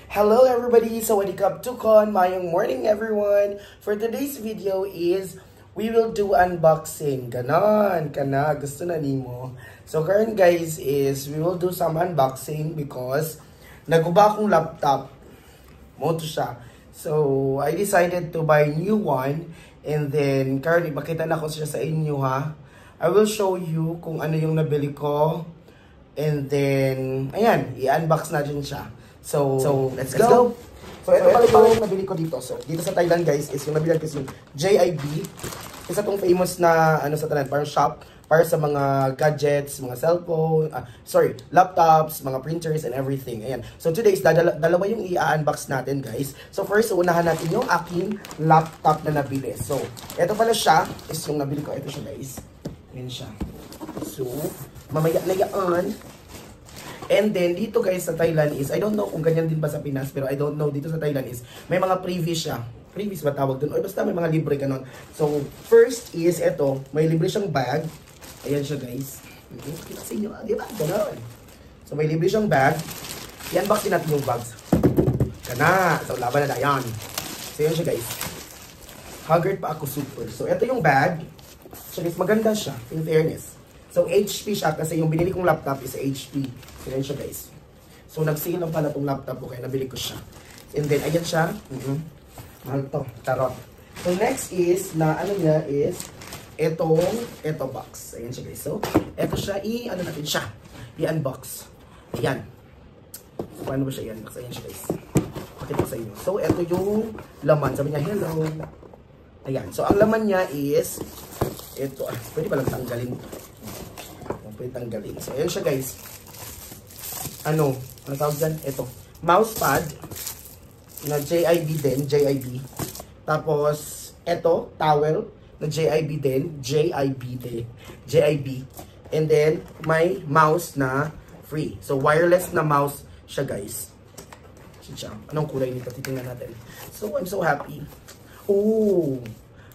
Hello everybody! So wadikap tukon, mayong morning everyone! For today's video is, we will do unboxing. Ganon, kana, gusto na nimo. So current guys is, we will do some unboxing because naguba akong laptop. Mo to siya. So I decided to buy new one and then currently makita na ko siya sa inyo ha. I will show you kung ano yung nabili ko. And then, ayan, i-unbox natin siya. So let's go! So, ito pala yung nabili ko dito. So, dito sa Thailand guys, is yung nabili ko yung JIB. Isa tong famous na, sa Thailand, parang shop para sa mga gadgets, mga cellphone, laptops, mga printers, and everything. Ayan. So, today is dalawa yung i-unbox natin guys. So, first, unahan natin yung aking laptop na nabili. So, ito pala siya, is yung nabili ko. Ito siya guys. Ayan siya. So, mamaya na yan. And then, dito guys sa Thailand is, I don't know kung ganyan din ba sa Pinas, pero I don't know, dito sa Thailand is, may mga freebies siya. Freebies ba tawag dun? O basta may mga libre ganon. So, first is, eto, may libre siyang bag. Ayan siya guys. Kita sa inyo, di ba? Ganon. So, may libre siyang bag. I-unbox din natin yung bags. Kana. So, laban na yan. So, yan siya guys. Haggard pa ako super. So, eto yung bag. So, guys, maganda siya, in fairness. So, HP siya kasi yung binili kong laptop is HP. So, yan siya guys. So, nag-sale lang pala itong laptop ko kaya nabili ko siya. And then, ayan siya. Mahal to. Tarot. So, next is, na ano niya is, ito box. Ayan siya guys. So, ito siya, ano natin siya. I-unbox. Ayan. So, paano ba siya i-unbox? Ayan siya guys. Pakita ko sa inyo. So, ito yung laman. Sabi niya, hello. Ayan. So, ang laman niya is, ito. Pwede ba lang tanggalin? Pwede tanggalin. So, ayan siya guys. Ano tawag dyan? Ito. Mousepad. Na JIB din. JIB. Tapos, ito. Towel. Na JIB din. JIB. And then, may mouse na free. So, wireless na mouse siya guys. Siya. Anong kulay nito? Titingnan natin. So, I'm so happy. Oh!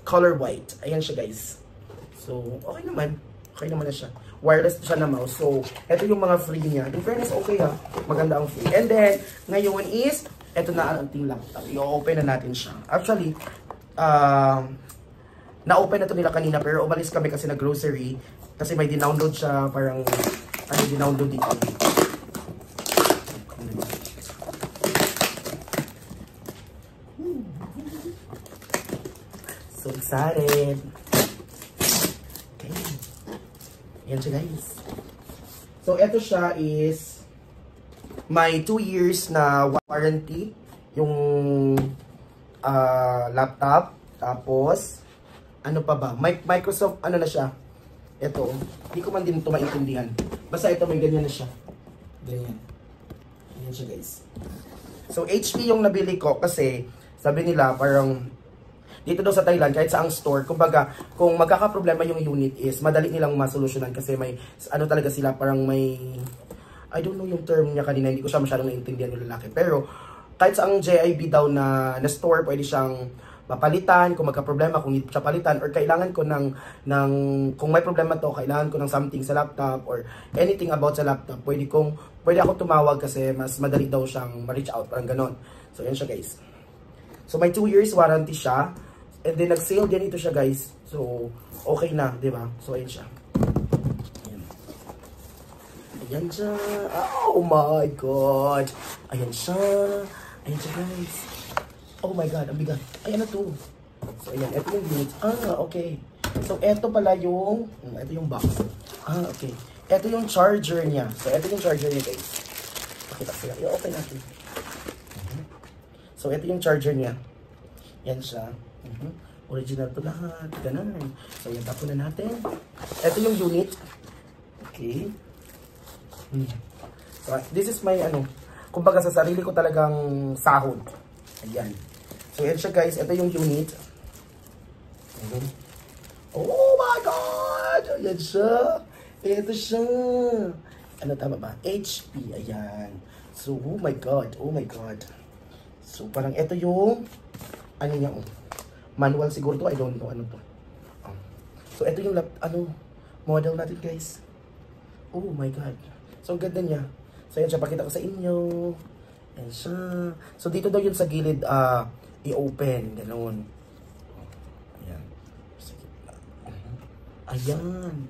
Color white. Ayan siya guys. So, okay naman. Okay naman na siya. Wireless siya na mouse. So, ito yung mga free niya. In fairness, okay ha. Maganda ang free. And then, ngayon is, ito na ang ating laptop. I-open na natin siya. Actually, na-open na ito nila kanina pero umalis kami kasi nag-grocery. Kasi may dinownload siya. Parang, dinownload dito. So excited. Yan siya guys. So, eto siya is may 2 years na warranty yung laptop. Tapos, ano pa ba? Microsoft, ano na siya? Ito. Hindi ko man din ito maintindihan. Basta ito may ganyan na siya. Ganyan. Ganyan siya guys. So, HP yung nabili ko kasi sabi nila parang dito daw sa Thailand, kahit sa ang store, kumbaga, kung magkakaproblema yung unit is, madali nilang masolusyonan kasi may, ano talaga sila, parang may, I don't know yung term niya kanina, hindi ko siya masyadong naintindihan yung lalaki. Pero, kahit sa ang JIB daw na store, pwede siyang mapalitan, kung magkaproblema, kung hindi siya palitan, or kailangan ko kung may problema to, kailangan ko ng something sa laptop, or anything about sa laptop, pwede ako tumawag kasi mas madali daw siyang ma-reach out, parang ganon. So, yan siya guys. So, may 2 years warranty siya. And then, nag-sale din ito siya, guys. So, okay na, di ba? So, ayan siya. Ayan. Ayan siya. Oh my God. Ayan siya. Ayan siya, guys. Oh my God, ang bigat. Ayan na to. So, ayan. Ito yung unit. Okay. So, ito pala yung, ito yung box. Okay. Ito yung charger niya. So, ito yung charger niya, guys. Pakita sila. I-open natin. So, ito yung charger niya. Yan siya. Original to lahat. Ganun. So, yan. Tapo na natin. Ito yung unit. Okay. So, this is my, kumbaga sa sarili ko talagang sahod. Ayan. So, yan siya guys. Ito yung unit. Oh my God! Ayan siya. Ito siya. Ano tama ba? HP. Ayan. So, oh my God. Oh my God. So, parang ito yung, ano niya, manual siguro to. I don't know ano to. So, ito yung, model natin, guys. Oh my God. So, ang ganda niya. So, yan siya. Pakita ko sa inyo. Ayan siya. So, dito daw yun sa gilid, i-open. Ganun. Ayan. Sige. Ayan.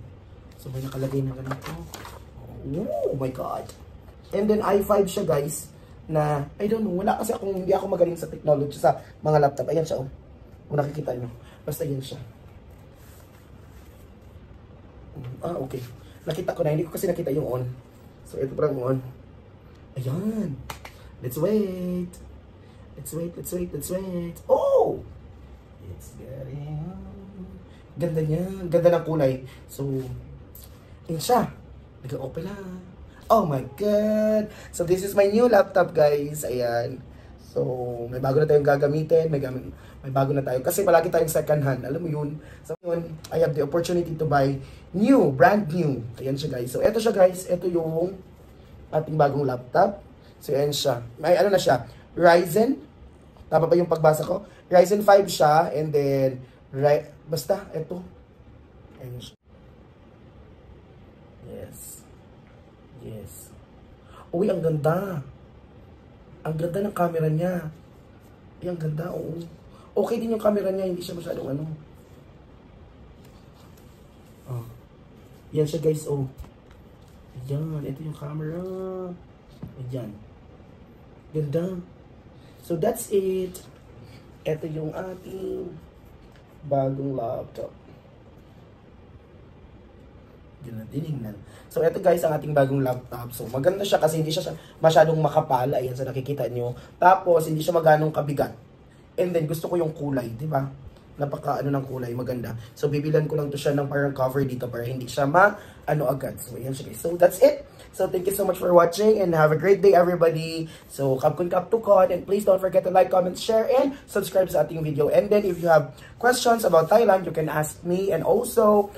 So, may nakalagay na ganito. Oh my God. And then, i5 siya, guys. Na, I don't know, wala kasi akong, hindi ako magaling sa technology sa mga laptop. Ayan siya, oh. Kung nakikita nyo. Basta yan siya. Okay. Nakita ko na. Hindi ko kasi nakita yung on. So, ito parang on. Ayan. Let's wait. Let's wait. Oh! It's getting... Ganda niya. Ganda ng kulay. So, yun siya. Nag-open na. Oh my God! So, this is my new laptop, guys. Ayan. So, may bago na tayong gagamitin. May bago na tayo. Kasi palagi tayong second hand. Alam mo yun. So, yun, I have the opportunity to buy new, brand new. Ayan siya, guys. So, eto siya, guys. Eto yung ating bagong laptop. So, ayan siya. May ano na siya. Ryzen. Tama pa yung pagbasa ko. Ryzen 5 siya. And then, basta, eto. Ayan siya. Yes. Uy, ang ganda. Ang ganda ng camera niya. Ay, ang ganda, oo. Okay din yung camera niya, hindi siya masyadong ano. Oh. Yan siya, guys, oh. Ayan, ito yung camera. Ayan. Ganda. So, that's it. Ito yung ating bagong laptop. Dinignan. So, ito guys, ang ating bagong laptop. So, maganda siya kasi hindi siya masyadong makapal. Ayan, sa nakikita nyo. Tapos, hindi siya maganong kabigat. And then, gusto ko yung kulay, di ba? Napaka, ng kulay, maganda. So, bibilan ko lang to siya ng parang cover dito para hindi siya agad. So, ayan siya guys. So, that's it. So, thank you so much for watching and have a great day, everybody. So, kapkun tukon, and please don't forget to like, comment, share, and subscribe sa ating video. And then, if you have questions about Thailand, you can ask me. And also,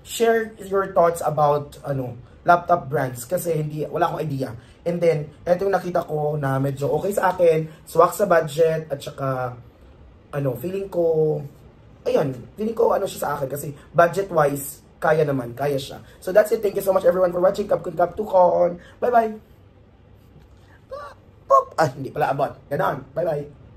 share your thoughts about laptop brands kasi wala akong idea. And then ito yung nakita ko na medyo okay sa akin, swak sa budget at saka feeling ko siya sa akin kasi budget wise kaya siya. So that's it. Thank you so much everyone for watching. Kapkun tukon. Bye bye. Hindi pala abot. Ganon. Bye bye.